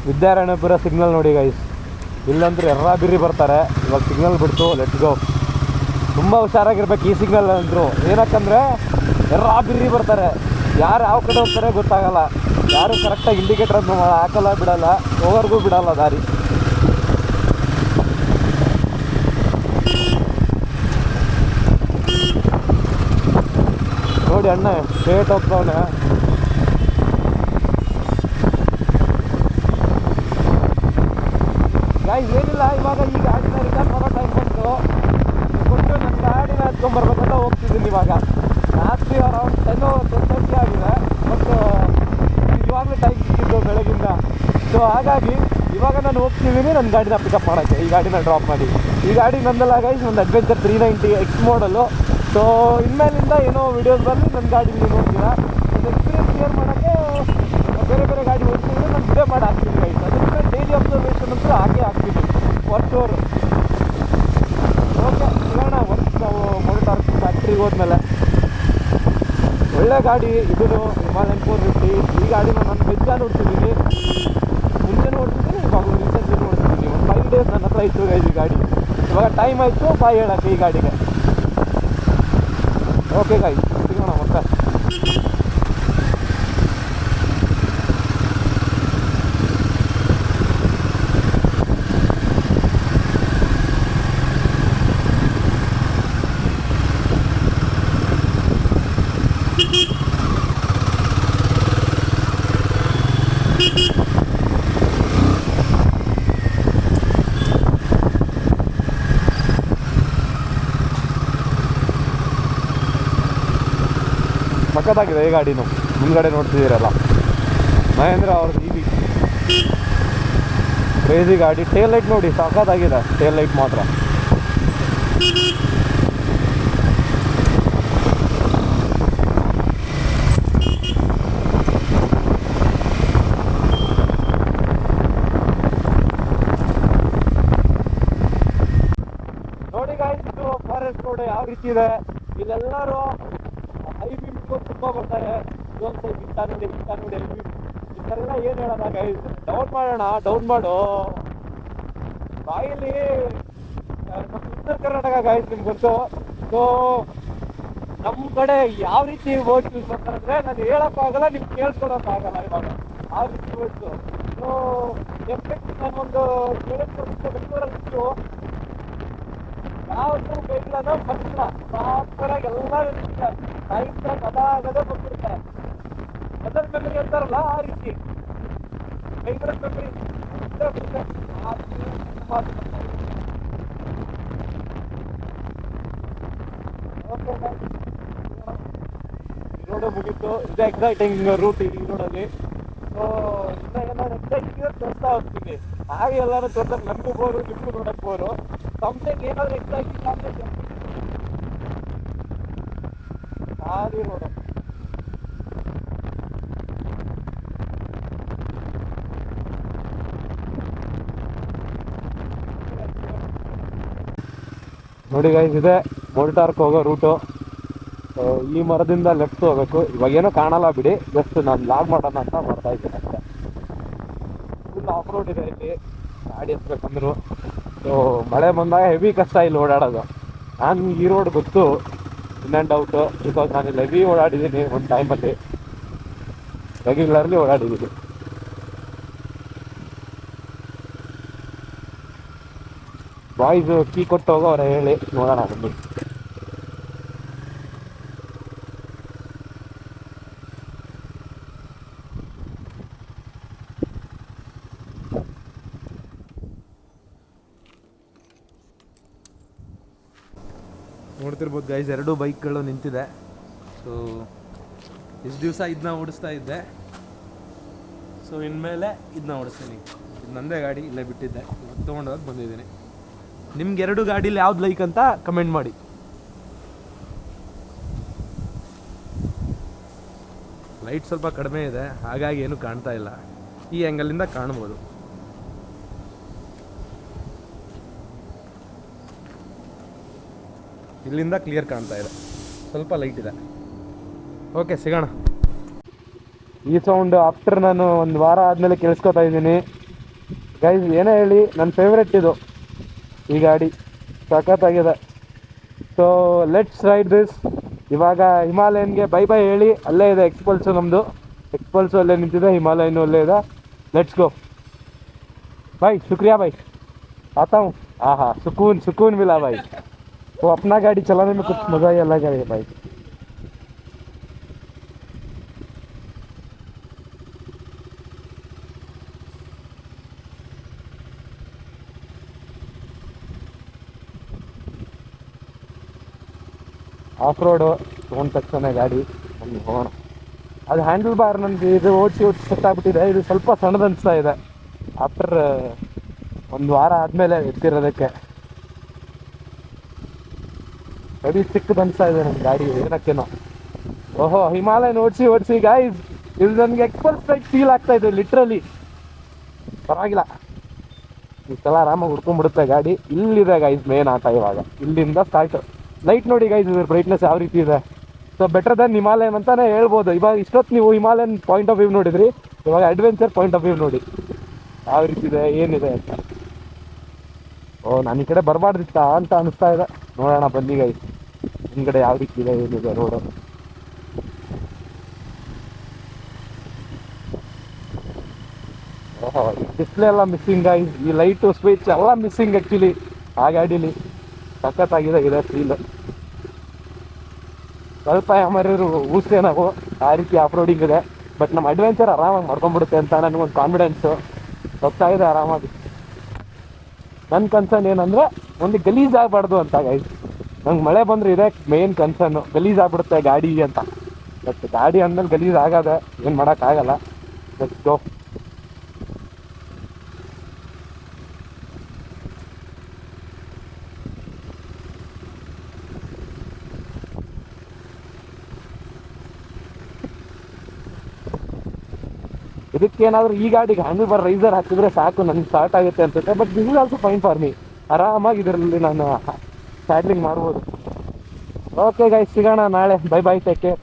Vidyaranyapura signal ನೋಡಿ guys, ಇಲ್ಲಂದ್ರೆ ಬಿರ್ರಿ ಬರ್ತಾರೆ. ಇವಾಗ ಸಿಗ್ನಲ್ ಬಿಡ್ತು, ಲೆಟ್ಸ್ ಗೋ. ತುಂಬ ಹುಷಾರಾಗಿರ್ಬೇಕು ಈ ಸಿಗ್ನಲ್ ಅಂದರು, ಏನಕ್ಕಂದರೆ ಬಿರ್ರಿ ಬರ್ತಾರೆ. ಯಾರು ಯಾವ ಕಡೆ ಹೋಗ್ತಾರೆ ಗೊತ್ತಾಗಲ್ಲ, ಯಾರು ಕರೆಕ್ಟಾಗಿ ಇಂಡಿಕೇಟರ್ ಅಂತ ಹಾಕಲ್ಲ, ಬಿಡಲ್ಲ, ಹೋಗೋರ್ಗೂ ಬಿಡಲ್ಲ ದಾರಿ. ನೋಡಿ ಅಣ್ಣ ಸ್ಟ್ರೇಟ್ ಹೋಗ್ತವನೆ. ಗೈಸ್ ಏನಿಲ್ಲ, ಇವಾಗ ಈ ಗಾಡಿನ ರಿಟರ್ನ್ ಮಾಡೋ ಟೈಮ್ ಬಂತು. ನನ್ನ ಗಾಡಿನ ಹತ್ಕೊಂಡ್ಬರ್ಬೇಕಂತ ಹೋಗ್ತಿದ್ದೀನಿ. ಇವಾಗ ರಾತ್ರಿ ಅರೌಂಡ್ 10:30 ಆಗಿದೆ, ಮತ್ತು ಇವಾಗಲೇ ಟೈಮ್ ಸಿಕ್ಕಿದ್ದು ಬೆಳಗಿಂದ. ಸೊ ಹಾಗಾಗಿ ಇವಾಗ ನಾನು ಹೋಗ್ತಿದ್ದೀನಿ ನನ್ನ ಗಾಡಿನ ಪಿಕಪ್ ಮಾಡೋಕ್ಕೆ, ಈ ಗಾಡಿನ ಡ್ರಾಪ್ ಮಾಡಿ. ಈ ಗಾಡಿ ನಂದಲ್ಲ ಗೈಸ್, ಒಂದು ಅಡ್ವೆಂಚರ್ 390 X ಮಾಡಲು. ಸೊ ಇನ್ಮೇಲಿಂದ ಏನೋ ವೀಡಿಯೋಸ್ ಬರಲಿ, ನನ್ನ ಗಾಡಿ ನೀವು ನೋಡ್ತೀರಾ. ನನ್ನ ಎಕ್ಸ್ಪೀರಿಯನ್ಸ್ ಶೇರ್ ಮಾಡೋಕ್ಕೆ ಬೇರೆ ಬೇರೆ ಗಾಡಿ ಓಡಿಸಿದ್ರೆ ನಾನು ವಿಡಿಯೋ ಮಾಡಿ ಹಾಕ್ತೀನಿ ಗೈಸ್. ಅದಕ್ಕೆ ಡೈಲಿ ಅಬ್ಸರ್ವೇಷನ್ ಅಂತೂ ಹಾಕ್ತೀನಿ ಫಾರ್ ಶೋರ್. ಓಕೆ ಸಿಗೋಣ ಒಂದು ನಾವು ಮೋಟಾರ್ ಫ್ಯಾಕ್ಟ್ರಿಗೆ ಹೋದ್ಮೇಲೆ. ಒಳ್ಳೆ ಗಾಡಿ ಇದು, ಹಿಮಾಲಯನ್ 450. ಈ ಗಾಡಿನ ನಾನು ಬೆಜ್ಜಾನ್ ಓಡಿಸಿದ್ದೀನಿ, ಮುಂಚೆನೂ ಓಡಿಸಿದ್ದೀನಿ, ಇವಾಗಲೂ ರೀಸೆಂಟ್ಲಿ ಓಡಿಸಿದ್ದೀನಿ. ಒಂದು 5 ಡೇಸ್ ನನ್ನ ಹತ್ರ ಇತ್ತು ಗೈಸ್ ಈ ಗಾಡಿ. ಇವಾಗ ಟೈಮ್ ಆಯಿತು ಬಾಯ್ ಹೇಳೋಕ್ಕೆ ಈ ಗಾಡಿಗೆ. ಓಕೆ ಗೈಸ್ ಸಿಗೋಣ ಮತ್ತೆ. ಸಖತ್ತಾಗಿದೆ ಈ ಗಾಡಿನೂ. ಮುಂದ್ಗಡೆ ನೋಡ್ತಿದ್ದೀರಲ್ಲ, ಮಹೇಂದ್ರ ಅವ್ರದ್ದು EV ಕ್ರೇಜಿ ಗಾಡಿ. ಟೇಲ್ ಲೈಟ್ ನೋಡಿ ಸಖತ್ತಾಗಿದೆ, ಟೇಲ್ ಲೈಟ್ ಮಾತ್ರ. ನೋಡಿ ಗಾಯ್ಸ್, ಇದು ಫಾರೆಸ್ಟ್ ರೋಡ್ ಯಾವ ರೀತಿ ಇದೆ. ಇಲ್ಲೆಲ್ಲರೂ IB ತುಂಬ ಬರ್ತಾರೆ. ಇದೊಂದು ಸೈಡ್ ಇಷ್ಟ ನೋಡಿ IB ಇದೆಲ್ಲ ಏನು ಹೇಳೋಣ ಗೈಸ್. ಡೌನ್ ಮಾಡೋಣ, ಡೌನ್ ಮಾಡು ಬಾಯಲ್ಲಿ. ನಮ್ಮ ಉತ್ತರ ಕರ್ನಾಟಕ ಗೈಸ್ ನಿಮ್ಗೆ ಗೊತ್ತು. ಸೊ ನಮ್ಮ ಕಡೆ ಯಾವ ರೀತಿ ವರ್ಡ್ಸ್ ಯೂಸ್ ಮಾಡ್ತಾರೆ ಅಂದರೆ ನಾನು ಹೇಳೋಕ್ಕಾಗಲ್ಲ, ನಿಮ್ಗೆ ಕೇಳಿಸ್ಕೊಡೋಕ್ಕಾಗಲ್ಲ. ಇವಾಗ ಆ ರೀತಿ ವರ್ಡ್ಸು. ಸೊ ಎಫೆಕ್ಟ್ ನಾನೊಂದು ಕೇಳಿಸ್ಕೊಂಡು ಬೆಂಗಳೂರಲ್ಲಿ ಯಾವತ್ತೂ ಬೈಕ್ಲನ್ನ ಬಂದಿಲ್ಲ. ಪ್ರಾಪರಾಗಿ ಎಲ್ಲ ಸಾಹಿತ್ಯ ಪದ ಆಗದೆ ಬಂದ್ಬಿಡ್ತಾರೆ. ಅದರ ಮೆಮರಿ ಅಂತಾರಲ್ಲ ಆ ರೀತಿ ಬೆಂಗಳೂರು ಮೆಮರಿ ರೋಡು ಮುಗೀತು. ಇದು ಎಕ್ಸೈಟಿಂಗ್ ರೂಟ್ ಈ ರೋಡಲ್ಲಿ. ಸೊ ಇನ್ನ ಏನಾದ್ರು ಎಕ್ಸೈಟಿಂಗ್ ತೋರಿಸ್ತಾ ಹೋಗ್ತೀನಿ. ಹಾಗೆ ಎಲ್ಲರೂ ತೋರ್ಸಕ್ಕೆ ನಮಗೂ ಬೋರು, ನಿಮಗೂ ನೋಡಕ್ಕೆ ಬೋರು. ಕಂಪ್ಲೇಂಟ್ ಏನಾದರೂ ಎಕ್ಸೈಟಿಂಗ್ ಆದರೆ ಖಾಲಿ ರೋಡು. ನೋಡಿ ಗೈಸ್, ಇದೆ ಮೋಟಾರ್ಕ್ ಹೋಗೋ ರೂಟು. ಈ ಮರದಿಂದ ಲೆಫ್ಟ್ ಹೋಗ್ಬೇಕು. ಇವಾಗೇನೋ ಕಾಣಲ್ಲ ಬಿಡಿ, ಜಸ್ಟ್ ನಾನು ಲಾಗ್ ಮಾಡೋಣ ಅಂತ ಮಾಡ್ತಾ ಇದ್ದೀನಿ ಅಷ್ಟೇ. ಫುಲ್ ಆಫ್ ರೋಡ್ ಇದೆ ಇಲ್ಲಿ ಗಾಡಿ ಹತ್ಬೇಕಂದ್ರು. ಸೊ ಮಳೆ ಬಂದಾಗ ಹೆವಿ ಕಷ್ಟ ಇಲ್ಲಿ ಓಡಾಡೋದು. ನಾನು ಈ ರೋಡ್ ಗೊತ್ತು ಇನ್ ಆ್ಯಂಡ್ ಔಟು, ಬಿಕಾಸ್ ನಾನು ಇಲ್ಲಿ ಹೆವಿ ಓಡಾಡಿದ್ದೀನಿ ಒಂದು ಟೈಮಲ್ಲಿ, ರೆಗ್ಯುಲರ್ಲಿ ಓಡಾಡಿದ್ದೀನಿ. ಬಾಯ್ಸು ಕೀ ಕೊಟ್ಟು ಹೋಗೋರೆ, ಹೇಳಿ ನೋಡೋಣ ಬನ್ನಿ. ನೋಡ್ತಿರ್ಬೋದು ಗೈಸ್, 2 ಬೈಕ್ಗಳು ನಿಂತಿದೆ. ಸೊ ಇಷ್ಟು ದಿವಸ ಇದನ್ನ ಓಡಿಸ್ತಾ ಇದ್ದೆ. ಸೊ ಇನ್ಮೇಲೆ ಇದನ್ನ ಓಡಿಸ್ತೀನಿ. ಇದು ನನ್ನದೇ ಗಾಡಿ, ಇಲ್ಲೇ ಬಿಟ್ಟಿದ್ದೆ, ತೊಗೊಂಡೋಗಿ ಬಂದಿದ್ದೀನಿ. ನಿಮ್ಗೆ 2 ಗಾಡೀಲಿ ಯಾವ್ದು ಲೈಕ್ ಅಂತ ಕಮೆಂಟ್ ಮಾಡಿ. ಲೈಟ್ ಸ್ವಲ್ಪ ಕಡಿಮೆ ಇದೆ, ಹಾಗಾಗಿ ಏನು ಕಾಣ್ತಾ ಇಲ್ಲ. ಈ ಆ್ಯಂಗಲಿಂದ ಕಾಣ್ಬೋದು. ಇಲ್ಲಿಂದ ಕ್ಲಿಯರ್ ಕಾಣ್ತಾ ಇದೆ, ಸ್ವಲ್ಪ ಲೈಟ್ ಇದೆ. ಓಕೆ ಸಿಗೋಣ. ಈ ಸೌಂಡ್ ಆಫ್ಟರ್ ನಾನು 1 ವಾರ ಆದಮೇಲೆ ಕೇಳಿಸ್ಕೊತಾ ಇದ್ದೀನಿ. ಗೈಸ್ ಏನೇ ಹೇಳಿ ನನ್ನ ಫೇವ್ರೆಟ್ ಇದು ಈ ಗಾಡಿ ಸಖತ್ತಾಗಿದೆ. So let's ride this. ಇವಾಗ ಹಿಮಾಲಯನ್ಗೆ ಬೈ ಬೈ ಹೇಳಿ, ಅಲ್ಲೇ ಇದೆ ಎಕ್ಸ್ಪಲ್ಸು, ನಮ್ಮದು ಎಕ್ಸ್ಪಲ್ಸು ಅಲ್ಲೇ ನಿಂತಿದೆ, ಹಿಮಾಲಯನು ಅಲ್ಲೇ ಇದೆ. लेट्स गो भाई, शुक्रिया भाई, आता हूँ। हाँ हाँ, सुकून सुकून मिला भाई। वो अपना गाड़ी चलाने में कुछ मज़ा ही अलग है भाई। ಆಫ್ ರೋಡು ತೊಗೊಂಡ ತಕ್ಷಣ ಗಾಡಿ ಒಂದು ಹೋಗೋಣ. ಅದು ಹ್ಯಾಂಡಲ್ ಬಾರ್ ನನಗೆ ಇದು ಓಡಿಸಿ ಸೆಟ್ ಆಗ್ಬಿಟ್ಟಿದೆ. ಇದು ಸ್ವಲ್ಪ ಸಣ್ಣದು ಅನಿಸ್ತಾ ಇದೆ ಆಫ್ಟರ್ ಒಂದು ವಾರ ಆದಮೇಲೆ ಎತ್ತಿರೋದಕ್ಕೆ. ಸರಿ ಚಿಕ್ಕದು ಅನಿಸ್ತಾ ಇದೆ ನನ್ನ ಗಾಡಿ ಏನಕ್ಕೇನೋ. ಓಹೋ, ಹಿಮಾಲಯನ್ ಓಡಿಸಿ ಗಾಯ್ಸ್, ಇದು ನನಗೆ ಎಕ್ಸ್ಪಲ್ಸ್ ಟೈಪ್ ಫೀಲ್ ಆಗ್ತಾ ಇದೆ ಲಿಟ್ರಲಿ. ಪರವಾಗಿಲ್ಲ, ಈ ಸಲ ಆರಾಮಾಗಿ ಹುಡ್ಕೊಂಡ್ಬಿಡುತ್ತೆ ಗಾಡಿ. ಇಲ್ಲಿದೆ ಗೈಸ್ ಮೇನ್ ಆಟ ಇವಾಗ, ಇಲ್ಲಿಂದ ಸ್ಟಾರ್ಟ್. ಲೈಟ್ ನೋಡಿ ಗೈಸ್, ಇದ್ರ ಬ್ರೈಟ್ನೆಸ್ ಯಾವ ರೀತಿ ಇದೆ. ಸೊ ಬೆಟರ್ ದೆನ್ ಹಿಮಾಲಯನ್ ಅಂತಾನೆ ಹೇಳ್ಬೋದು. ಇವಾಗ ಇಷ್ಟೊತ್ತು ನೀವು ಹಿಮಾಲಯನ್ ಪಾಯಿಂಟ್ ಆಫ್ ವ್ಯೂ ನೋಡಿದ್ರಿ, ಇವಾಗ ಅಡ್ವೆಂಚರ್ ಪಾಯಿಂಟ್ ಆಫ್ ವ್ಯೂ ನೋಡಿ ಯಾವ ರೀತಿ ಇದೆ ಏನಿದೆ ಅಂತ. ಓ, ನಾನು ಈ ಕಡೆ ಬರಬಾರ್ದಿತ್ತ ಅಂತ ಅನಿಸ್ತಾ ಇದೆ. ನೋಡೋಣ ಬನ್ನಿ ಗೈಸ್, ಹಿಂದ್ಗಡೆ ಯಾವ ರೀತಿ ಇದೆ ಏನಿದೆ ರೋಡು. ಓಹೋ, ಈ ಡಿಸ್ಪ್ಲೇ ಎಲ್ಲ ಮಿಸ್ಸಿಂಗ್ ಗೈಸ್, ಈ ಲೈಟು ಸ್ವಿಚ್ ಎಲ್ಲ ಮಿಸ್ಸಿಂಗ್ ಆ್ಯಕ್ಚುಲಿ ಆ ಗಾಡೀಲಿ. ಸಖತ್ತಾಗಿದೆ ಇದೆ ಫೀಲ್. ಸ್ವಲ್ಪ ಯಾಮರು ಊಸೆ ನಾವು ಆ ರೀತಿ ಆಫ್ ರೋಡಿಂಗ್ ಇದೆ. ಬಟ್ ನಮ್ಮ ಅಡ್ವೆಂಚರ್ ಆರಾಮಾಗಿ ಮಾಡ್ಕೊಂಡ್ಬಿಡುತ್ತೆ ಅಂತ ನನಗೊಂದು ಕಾನ್ಫಿಡೆನ್ಸು ಹೋಗ್ತಾ ಇದೆ ಆರಾಮಾಗಿ. ನನ್ನ ಕನ್ಸರ್ನ್ ಏನಂದರೆ ಒಂದು ಗಲೀಜ್ ಆಗಬಾರ್ದು ಅಂತ ಗೈಸ್. ನಂಗೆ ಮಳೆ ಬಂದರೆ ಇದೆ ಮೇನ್ ಕನ್ಸರ್ನು, ಗಲೀಜ್ ಆಗ್ಬಿಡುತ್ತೆ ಗಾಡಿ ಅಂತ. ಬಟ್ ಗಾಡಿ ಅಂದಮೇಲೆ ಗಲೀಜ್ ಆಗದೆ, ಏನು ಮಾಡೋಕ್ಕಾಗಲ್ಲ. Let's go. ಇದಕ್ಕೇನಾದರೂ ಈ ಗಾಡಿಗೆ ಹ್ಯಾಂಡಲ್ ಬಾರ್ ರೈಸರ್ ಹಾಕಿದ್ರೆ ಸಾಕು, ನನಗೆ ಸ್ಟಾರ್ಟ್ ಆಗುತ್ತೆ ಅನ್ಸುತ್ತೆ. But this is also fine for me. ಆರಾಮಾಗಿ ಇದರಲ್ಲಿ ನಾನು ಸ್ಯಾಡ್ಲಿಂಗ್ ಮಾಡ್ಬೋದು. ಓಕೆ ಗೈಸ್, ಸಿಗೋಣ ನಾಳೆ. Bye bye, take care.